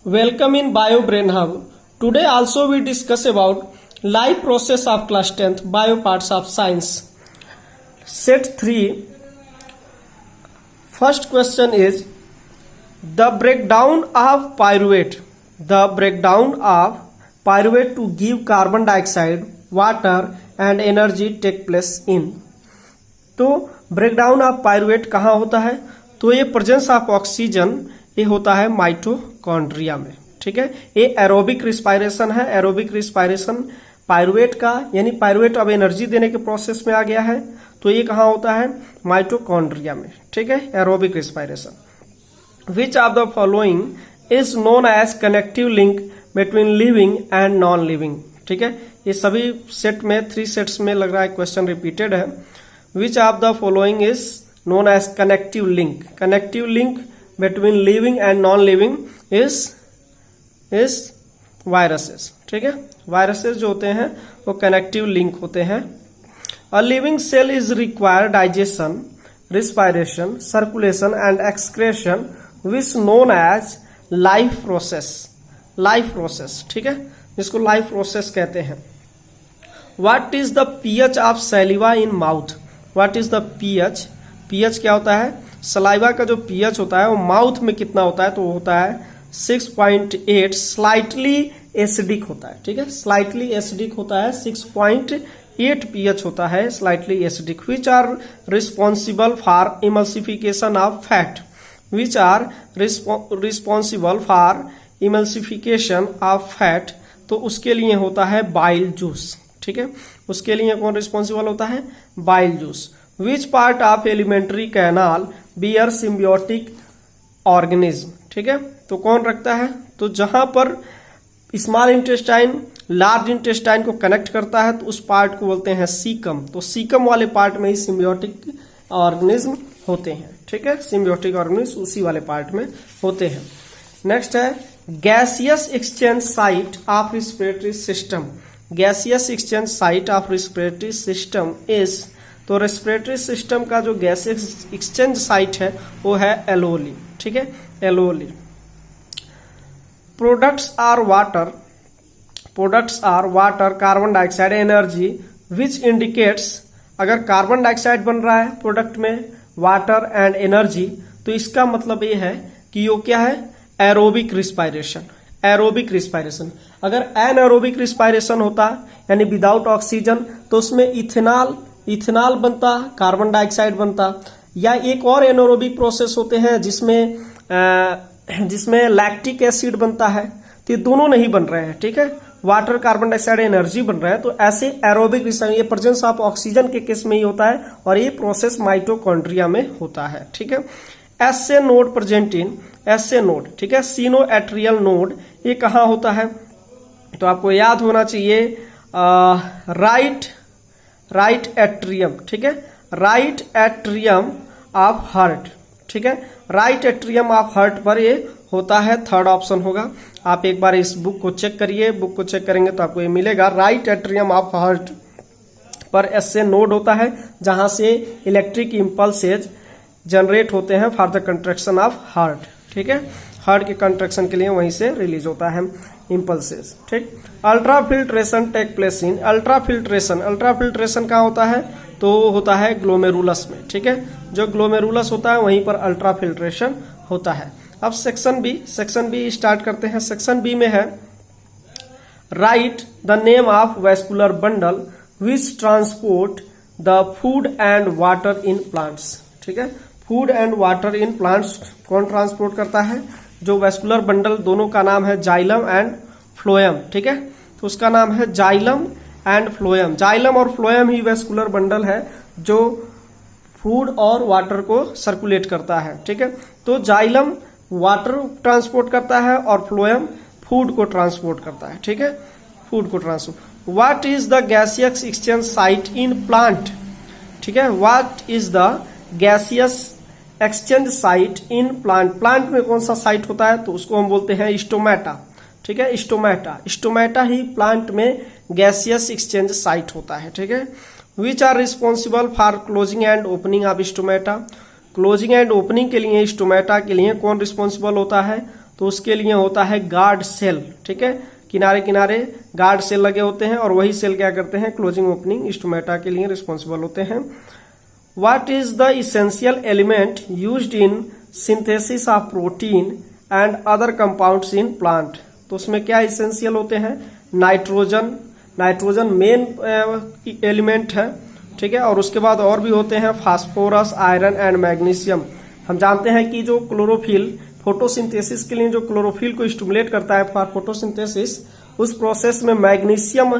Welcome in Bio Brain Hub. Today also we discuss about life process of class 10th bio parts of science. Set 3. First question is the breakdown of pyruvate. The breakdown of pyruvate to give carbon dioxide, water and energy take place in. तो breakdown of pyruvate कहाँ होता है? तो ये presence of oxygen ये होता है mitochondria में. ठीक है, ये एरोबिक रिस्पायरेशन है. एरोबिक रिस्पायरेशन पायरुवेट का, यानी पायरुवेट अब एनर्जी देने के प्रोसेस में आ गया है, तो ये कहाँ होता है? माइटोकॉन्ड्रिया में. ठीक है, aerobic respiration. Which of the following is known as connective link between living and non living. ठीक है, ये सभी सेट में 3 सेट्स में लग रहा है क्वेश्चन रिपीटेड है. Which of the following is known as connective link? Connective link between living and non-living is viruses. ठीक है, viruses जो होते हैं वो connective link होते हैं. A living cell is require digestion, respiration, circulation and excretion, which known as life process. Life process. ठीक है, जिसको life process कहते हैं. What is the pH of saliva in mouth? What is the pH? pH क्या होता है? Saliva का जो pH होता है वो माउथ में कितना होता है? तो वो होता है 6.8. स्लाइटली एसिडिक होता है. ठीक है, स्लाइटली एसिडिक होता है. 6.8 pH होता है slightly acidic. Which are responsible for emulsification of fat. Which are responsible for emulsification of fat. तो उसके लिए होता है बाइल जूस. ठीक है, उसके लिए कौन रिस्पॉन्सिबल होता है? Bile juice. Which part of alimentary canal bear symbiotic organism. ठीक है, तो कौन रखता है? तो जहां पर स्मॉल इंटेस्टाइन लार्ज इंटेस्टाइन को कनेक्ट करता है तो उस पार्ट को बोलते हैं सीकम. तो सीकम वाले पार्ट में ही सिम्बियोटिक ऑर्गेनिज्म होते हैं. ठीक है, सिम्बियोटिक ऑर्गेनिज्म उसी वाले पार्ट में होते हैं. नेक्स्ट है gaseous exchange site of respiratory system. Gaseous exchange site of respiratory system is. तो रेस्पिरेटरी सिस्टम का जो गैसियस एक्सचेंज साइट है वो है एलोली. ठीक है, एलोली. Products are water carbon dioxide energy which indicates. अगर कार्बन डाइऑक्साइड बन रहा है प्रोडक्ट में, वाटर एंड एनर्जी, तो इसका मतलब ये है कि वो क्या है? Aerobic respiration. Aerobic respiration. अगर एनएरोबिक रिस्पायरेशन होता यानी विदाउट ऑक्सीजन, तो उसमें इथेनॉल बनता, कार्बन डाइऑक्साइड बनता. या एक और एनएरोबिक प्रोसेस होते हैं जिसमें लैक्टिक एसिड बनता है. तो ये दोनों नहीं बन रहे हैं. ठीक है, वाटर कार्बन डाइऑक्साइड एनर्जी बन रहा है. तो ऐसे एरोबिक रिस्पायरेशन ये प्रेजेंस ऑफ ऑक्सीजन के केस में ही होता है और ये प्रोसेस माइटोकॉन्ड्रिया में होता है. ठीक है, SA node present in. SA node, ठीक है, सिनोएट्रियल नोड, ये कहाँ होता है? तो आपको याद होना चाहिए राइट एट्रियम. ठीक है, राइट एट्रियम ऑफ हार्ट. ठीक है, राइट एट्रियम ऑफ हार्ट पर ये होता है. थर्ड ऑप्शन होगा. आप एक बार इस बुक को चेक करिए. बुक को चेक करेंगे तो आपको ये मिलेगा. राइट एट्रियम ऑफ हार्ट पर एसए नोड होता है जहां से इलेक्ट्रिक इम्पल्सेज जनरेट होते हैं for the contraction of heart. ठीक है, हार्ट के कंट्रैक्शन के लिए वहीं से रिलीज होता है इम्पल्सेस. ठीक, ultrafiltration take place in. Ultrafiltration कहाँ होता है? तो होता है ग्लोमेरुलस में. ठीक है, जो ग्लोमेरुलस होता है वहीं पर अल्ट्राफिल्ट्रेशन होता है. अब सेक्शन बी स्टार्ट करते हैं. सेक्शन बी में है right the name of vascular bundle which transport the food and water in plants. ठीक है, food and water in plants कौन ट्रांसपोर्ट करता है? जो वैस्कुलर बंडल, दोनों का नाम है जाइलम एंड फ्लोएम. ठीक है, तो उसका नाम है जाइलम एंड फ्लोएम. जाइलम और फ्लोएम ही वैस्कुलर बंडल है जो फूड और वाटर को सर्कुलेट करता है. ठीक है, तो जाइलम वाटर ट्रांसपोर्ट करता है और फ्लोएम फूड को ट्रांसपोर्ट करता है. ठीक है, फूड को transport. What is the gaseous exchange site in plant. ठीक है, what is the gaseous exchange site in plant. Plant में कौन सा साइट होता है? तो उसको हम बोलते हैं स्टोमेटा. ठीक है, स्टोमेटा ही प्लांट में गैसियस एक्सचेंज साइट होता है. ठीक है, which are responsible for closing and opening of stomata. Closing and opening के लिए स्टोमेटा के लिए कौन रिस्पॉन्सिबल होता है? तो तो उसके लिए होता है गार्ड सेल, ठीक है, किनारे किनारे गार्ड सेल लगे होते हैं और वही सेल क्या करते हैं, क्लोजिंग ओपनिंग स्टोमेटा के लिए रिस्पॉन्सिबल होते हैं। What is the essential element used in synthesis of protein and other compounds in plant? तो उसमें क्या इसेंशियल होते हैं, नाइट्रोजन, नाइट्रोजन मेन एलिमेंट है, ठीक है, और उसके बाद और भी होते हैं फास्फोरस, आयरन एंड मैग्नीशियम। हम जानते हैं कि जो क्लोरोफिल फोटोसिंथेसिस के लिए जो क्लोरोफिल को स्टिमुलेट करता है फॉर फोटोसिंथेसिस, उस प्रोसेस में मैग्नीशियम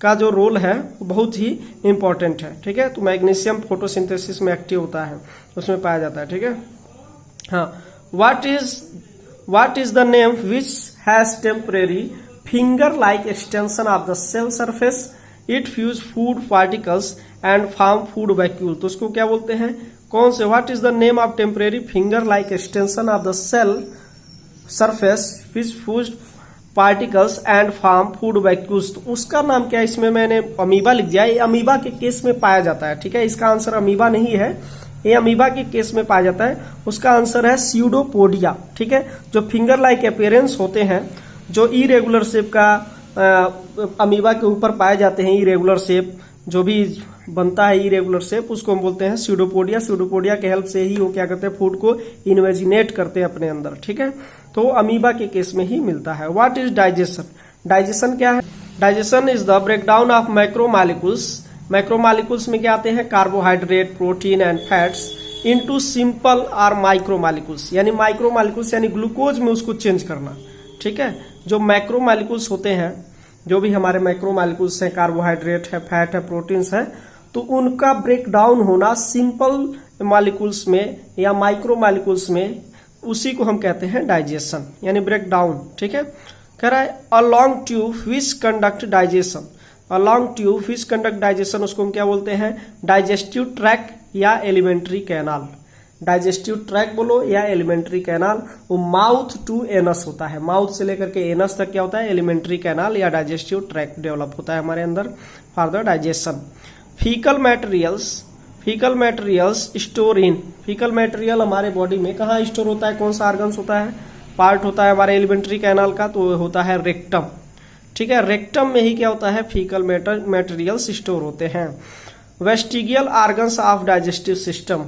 का जो रोल है वो बहुत ही इंपॉर्टेंट है, ठीक है। तो मैग्नीशियम फोटोसिंथेसिस में एक्टिव होता है, उसमें पाया जाता है, ठीक है। हाँ, what is the name which has temporary finger like extension of the cell surface, it fuse food particles and form food vacuole? तो उसको क्या बोलते हैं, कौन से, what is the name of temporary finger like extension of the cell surface which fuse particles and form food vacuoles? तो उसका नाम क्या है, इसमें मैंने अमीबा लिख दिया, ये अमीबा के केस में पाया जाता है, ठीक है। इसका आंसर अमीबा नहीं है, ये अमीबा के केस में पाया जाता है। उसका आंसर है स्यूडोपोडिया, ठीक है। जो फिंगर लाइक अपीयरेंस होते हैं, जो इरेगुलर शेप का अमीबा के ऊपर पाए जाते हैं, इरेगुलर शेप जो भी बनता है इरेगुलर शेप, उसको हम बोलते हैं स्यूडोपोडिया। स्यूडोपोडिया के हेल्प से ही वो क्या करते हैं, फूड को इन्वेजिनेट करते हैं अपने अंदर, ठीक है। तो अमीबा के केस में ही मिलता है। What is digestion? डाइजेशन क्या है? Digestion is the breakdown of macromolecules. Macromolecules में क्या आते हैं, carbohydrate, protein and fats, into simple और माइक्रोमॉलिक्यूल्स, यानी माइक्रोमॉलिक्यूल्स यानी ग्लूकोज में उसको चेंज करना, ठीक है। जो मैक्रोमॉलिक्यूल्स होते हैं, जो भी हमारे मैक्रोमॉलिक्यूल्स हैं, कार्बोहाइड्रेट है, फैट है, प्रोटीन्स है, तो उनका ब्रेक डाउन होना सिंपल मॉलिक्यूल्स में या माइक्रोमॉलिक्यूल्स में, उसी को हम कहते हैं डाइजेशन, यानी ब्रेक डाउन, ठीक है। कह रहा है a long tube which conduct digestion. A long tube which conduct digestion, उसको हम क्या बोलते हैं, डाइजेस्टिव ट्रैक या एलिमेंट्री कैनाल। डाइजेस्टिव ट्रैक बोलो या एलिमेंट्री कैनाल, वो माउथ टू एनस होता है, माउथ से लेकर के एनस तक क्या होता है, एलिमेंट्री कैनाल या डाइजेस्टिव ट्रैक डेवलप होता है हमारे अंदर for the digestion. Faecal materials store in, faecal material हमारे बॉडी में कहाँ स्टोर होता है, कौन सा ऑर्गन्स होता है, पार्ट होता है हमारे एलिमेंट्री कैनाल का, तो होता है रेक्टम, ठीक है। रेक्टम में ही क्या होता है, फीकल मटेरियल्स स्टोर होते हैं। Vestigial organs of digestive system,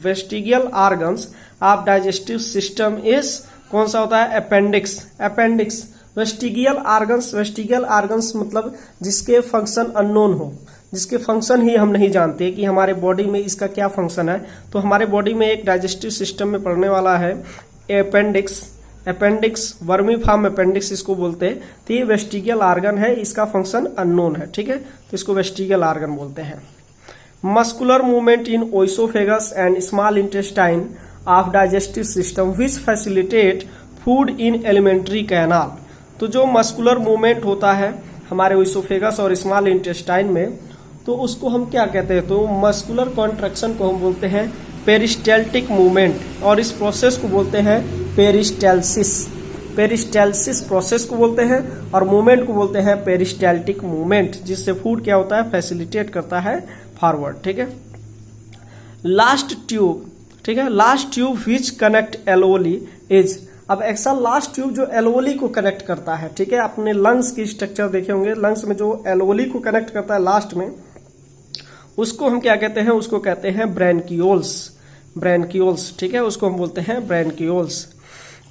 vestigial organs of digestive system is, कौन सा होता है, अपेंडिक्स। अपेंडिक्स वेस्टिगियल ऑर्गन्स मतलब जिसके फंक्शन अननोन हो, जिसके फंक्शन ही हम नहीं जानते कि हमारे बॉडी में इसका क्या फंक्शन है। तो हमारे बॉडी में एक डाइजेस्टिव सिस्टम में पड़ने वाला है अपेंडिक्स, अपेंडिक्स वर्मीफॉर्म अपेंडिक्स इसको बोलते हैं। तो ये वेस्टिगियल ऑर्गन है, इसका फंक्शन अननोन है, ठीक है, तो इसको वेस्टिगियल ऑर्गन बोलते हैं। Muscular movement in oesophagus and small intestine of digestive system which facilitate food in alimentary canal. तो जो मस्कुलर मूवमेंट होता है हमारे ओइसोफेगस और स्मॉल इंटेस्टाइन में, तो उसको हम क्या कहते हैं, तो मस्कुलर कॉन्ट्रैक्शन को हम बोलते हैं पेरिस्टेल्टिक मूवमेंट, और इस प्रोसेस को बोलते हैं पेरिस्टेल्सिस। पेरिस्टेल्सिस प्रोसेस को बोलते हैं और मूवमेंट को बोलते हैं पेरिस्टेल्टिक मूवमेंट, जिससे फूड क्या होता है, फैसिलिटेट करता है फॉरवर्ड, ठीक है। लास्ट ट्यूब, ठीक है, last tube which connect alveoli is. अब ऐसा लास्ट ट्यूब जो एल्वोली को कनेक्ट करता है, ठीक है, अपने लंग्स की स्ट्रक्चर देखे होंगे, लंग्स में जो एल्वोली को कनेक्ट करता है लास्ट में, उसको हम क्या कहते हैं, उसको कहते हैं ब्रैनकियोल्स। ब्रैनकियोल्स, ठीक है, उसको हम बोलते हैं ब्रैनकियोल्स।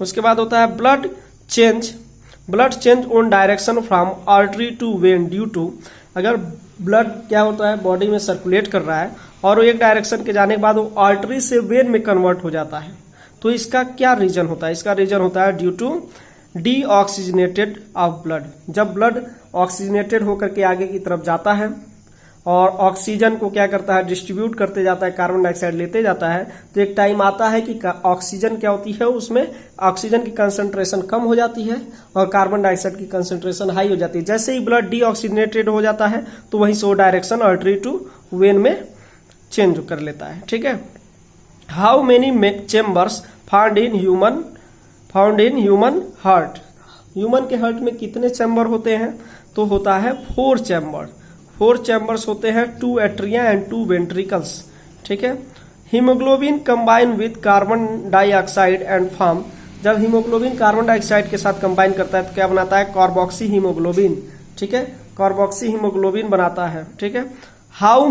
उसके बाद होता है blood change on direction from artery to vein due to, अगर ब्लड क्या होता है बॉडी में सर्कुलेट कर रहा है और वो एक डायरेक्शन के जाने के बाद वो आर्टरी से वेन में कन्वर्ट हो जाता है, तो इसका क्या रीजन होता है, इसका रीजन होता है due to deoxygenated of blood. जब ब्लड ऑक्सीजनेटेड होकर के आगे की तरफ जाता है और ऑक्सीजन को क्या करता है, डिस्ट्रीब्यूट करते जाता है, कार्बन डाइऑक्साइड लेते जाता है, तो एक टाइम आता है कि ऑक्सीजन क्या होती है, उसमें ऑक्सीजन की कंसंट्रेशन कम हो जाती है और कार्बन डाइऑक्साइड की कंसंट्रेशन हाई हो जाती है। जैसे ही ब्लड डीऑक्सीजनेटेड हो जाता है तो वहीं से वो डायरेक्शन आर्टरी टू वेन में चेंज कर लेता है, ठीक है। How many chambers found in human heart, human के हार्ट में कितने चैम्बर होते हैं, तो होता है 4 चैम्बर। 4 चैम्बर्स होते हैं, 2 एट्रिया एंड 2 वेंट्रिकल्स, ठीक है। Haemoglobin combine with carbon dioxide and form जब हीमोग्लोबिन कार्बन डाइऑक्साइड के साथ कंबाइन करता है तो क्या बनाता है, कार्बोक्सी हीमोग्लोबिन, ठीक है, कार्बोक्सी हीमोग्लोबिन बनाता है, ठीक है। How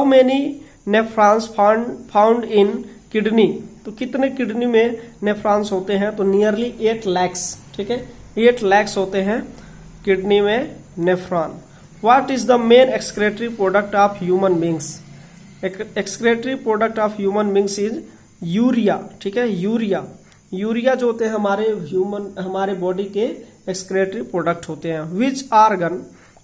many nephrons found in kidney, तो कितने किडनी में नेफ्रॉन्स होते हैं, तो नियरली 8 lakhs, ठीक है, 8 lakhs होते हैं किडनी में nephron. What is the main excretory product of human beings, excretory product of human beings is urea, ठीक है, यूरिया जो होते हैं हमारे बॉडी के एक्सक्रेटरी प्रोडक्ट होते हैं।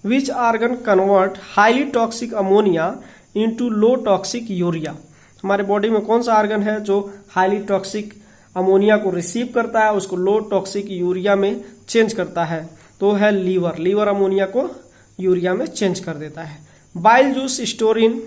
Which organ convert highly toxic ammonia into low toxic urea, हमारे बॉडी में कौन सा आर्गन है जो हाईली टॉक्सिक अमोनिया को रिसीव करता है, उसको लो टॉक्सिक यूरिया में चेंज करता है, तो है लीवर अमोनिया को यूरिया में चेंज कर देता है। बाइल जूस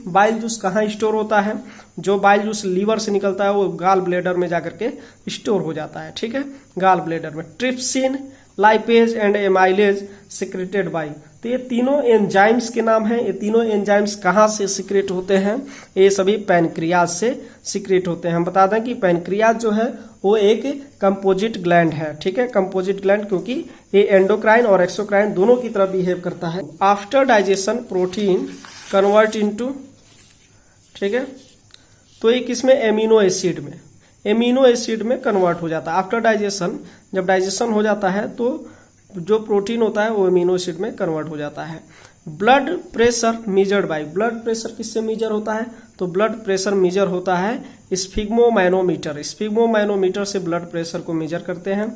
बाइल जूस कहाँ स्टोर होता है, जो बाइल जूस लीवर से निकलता है वो गाल ब्लेडर में जाकर के स्टोर हो जाता है, ठीक है, गाल ब्लेडर में। Trypsin, lipase and amylase secreted by, तो ये तीनों एंजाइम्स के नाम हैं। ये तीनों एंजाइम्स कहाँ से सिक्रेट होते हैं, ये सभी पैनक्रियाज से सिक्रेट होते हैं। हम बता दें कि पैनक्रियाज जो है वो एक कंपोजिट ग्लैंड है, ठीक है, कंपोजिट ग्लैंड, क्योंकि ये एंडोक्राइन और एक्सोक्राइन दोनों की तरह बिहेव करता है। After digestion protein convert into, ठीक है, तो ये किसमें, एमिनो एसिड में कन्वर्ट हो जाता है। आफ्टर डाइजेशन, जब डाइजेशन हो जाता है तो जो प्रोटीन होता है वो एमिनो एसिड में कन्वर्ट हो जाता है। Blood pressure measured by, blood pressure किससे मेजर होता है, तो ब्लड प्रेशर मेजर होता है स्फिग्मोमैनोमीटर से ब्लड प्रेशर को मेजर करते हैं।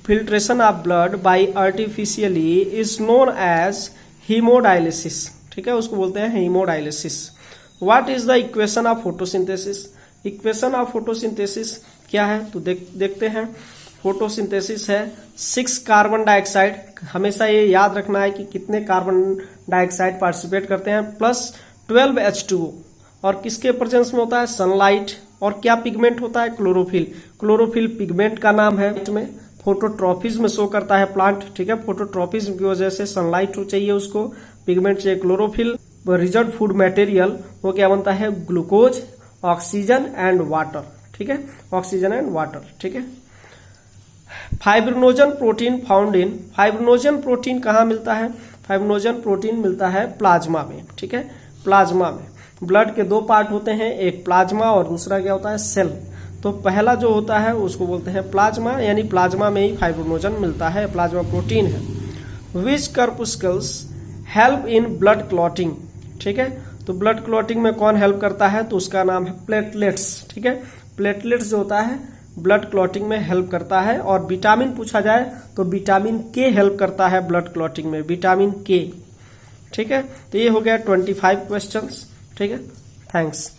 Filtration of blood by artificially is known as haemodialysis, ठीक है, उसको बोलते हैं haemodialysis. What is the equation of photosynthesis, equation of photosynthesis क्या है, तो देखते हैं। फोटोसिंथेसिस है 6 कार्बन डाइऑक्साइड, हमेशा ये याद रखना है कि कितने कार्बन डाइऑक्साइड पार्टिसिपेट करते हैं, प्लस 12 H2O, और किसके प्रेजेंस में होता है, सनलाइट, और क्या पिगमेंट होता है, क्लोरोफिल पिगमेंट का नाम है। में फोटोट्रॉपिज्म शो करता है प्लांट, ठीक है, फोटोट्रॉपिज्म की वजह से सनलाइट चाहिए उसको, पिगमेंट चाहिए, क्लोरोफिल। रिजल्ट फूड मटेरियल वो क्या बनता है, ग्लूकोज, ऑक्सीजन एंड वाटर, ठीक है, ऑक्सीजन एंड वाटर, ठीक है। Fibrinogen protein found in, fibrinogen protein कहाँ मिलता है, फाइब्रिनोजन प्रोटीन मिलता है प्लाज्मा में, ठीक है, प्लाज्मा में। ब्लड के 2 पार्ट होते हैं, एक प्लाज्मा और दूसरा क्या होता है, सेल। तो पहला जो होता है उसको बोलते हैं प्लाज्मा, यानी प्लाज्मा में ही फाइब्रिनोजन मिलता है, प्लाज्मा प्रोटीन है। विच कर्पुस्कल्स हेल्प इन ब्लड क्लॉटिंग, ठीक है, तो ब्लड क्लॉटिंग में कौन हेल्प करता है, तो उसका नाम है प्लेटलेट्स, ठीक है, प्लेटलेट्स जो होता है ब्लड क्लॉटिंग में हेल्प करता है। और विटामिन पूछा जाए तो विटामिन के हेल्प करता है ब्लड क्लॉटिंग में, विटामिन के, ठीक है। तो ये हो गया 25 क्वेश्चंस, ठीक है, थैंक्स।